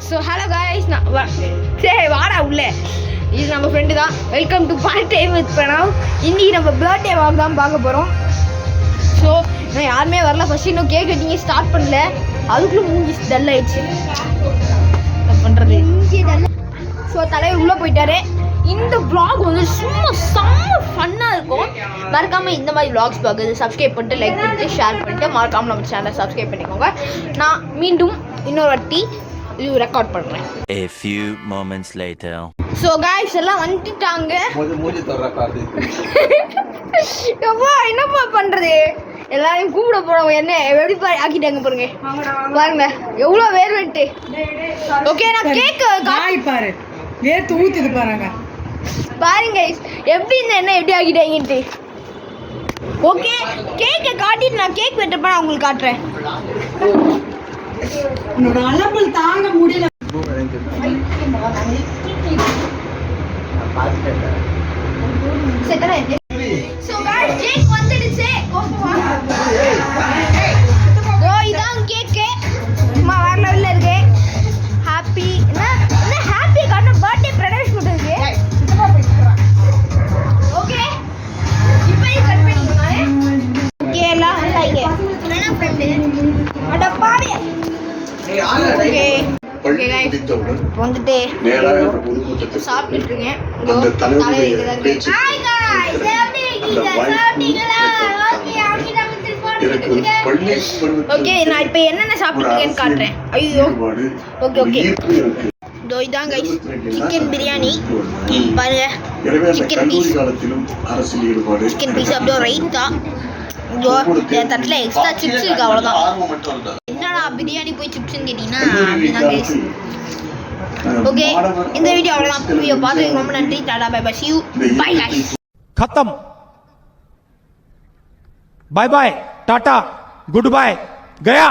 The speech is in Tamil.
ஸோ ஹலோ காய்ஸ், சரி வாடா உள்ள. இது நம்ம ஃப்ரெண்டு தான். Welcome to part time with Pranav. இன்னைக்கு நம்ம பர்த்டே வாக் தான் பார்க்க போகிறோம். ஸோ நான் யாருமே வரல. ஃபர்ஸ்ட் இன்னும் கேக் வெட்டிங்க ஸ்டார்ட் பண்ணல. அதுக்குள்ளே மூஞ்சி டல் ஆயிடுச்சு. என்ன பண்ணுறது? ஸோ தலைவர் உள்ளே போயிட்டாரு. இந்த vlog வந்து சும்மா செம்ம ஃபன்னாக இருக்கும். மறக்காமல் இந்த மாதிரி vlogs பார்க்குறது சப்ஸ்கிரைப் பண்ணிட்டு லைக் பண்ணிட்டு ஷேர் பண்ணிட்டு மறக்காமல் நம்ம சேனலை சப்ஸ்கிரைப் பண்ணிக்கோங்க. நான் மீண்டும் இன்னொரு வாட்டி இது ரெக்கார்ட் பண்ணுறேன். A few moments later. So guys எல்லாம் வந்துட்டாங்க. என்னப்பா பண்ணுறது? எல்லாரையும் கூப்பிட போகிறவங்க என்ன எப்படி ஆக்கிட்டாங்க பாருங்க. பாருங்க எவ்வளோ வேர்வெட்டு. ஓகே நான் கேக்கு பாரு வேர்த்து ஊத்துது பாருங்க. பாருங்க எப்படி இந்த என்ன எப்படி ஆக்கிட்டாங்கன்ட்டு. ஓகே கேக்கை காட்டிட்டு நான் கேக் வெட்டப்ப நான் உங்களுக்கு காட்டுறேன். உன்னோட அலம்பல் தாங்க முடியல. ஸோ காய்ஸ் கேக் வந்துடுச்சு. இதான் கேக்கு. அம்மா வேற லெவலில் இருக்கு. ஹாப்பி என்ன ஹாப்பி காரணம் பர்த்டே ப்ரொடக்ஷன் கொடுத்துருக்கு. ஓகே இப்போ கட் பண்ணிக்கோங்க. ஓகே எல்லாம் வந்தாங்க. அட பாவி. ஓகே ஓகே गाइस வந்துட்டு சாப்பிட்டுட்டு இருக்கேன். தலைவர் இங்க தான் இருக்கு. ஹாய் गाइस எப்படி இருக்கீங்க? சாப்பிட்டீங்களா? ஓகே அவங்க நம்ம திருப்பி ஓகே நான் இப்போ என்னென்ன சாப்பிட்டுருக்கேன்னு காட்டுறேன். ஐயோ ஓகே ஓகே இதோ இதான் गाइस சிக்கன் பிரியாணி பாருங்க. சிக்கன் பீஸ் அப்படியே ரைத்தா. இதோ என் தட்டில் எக்ஸ்ட்ரா சிப்ஸ் இருக்கு அவ்வளோதான். என்னடா பிரியாணி போய் சிப்ஸ்ன்னு கேட்டிங்கன்னா அப்படிதான் गाइस. ஓகே இந்த வீடியோ அவ்வளோதான். வீடியோ பார்த்ததுக்கு ரொம்ப நன்றி. Tata bye bye. see you bye guys. खत्म. Bye bye tata goodbye गया.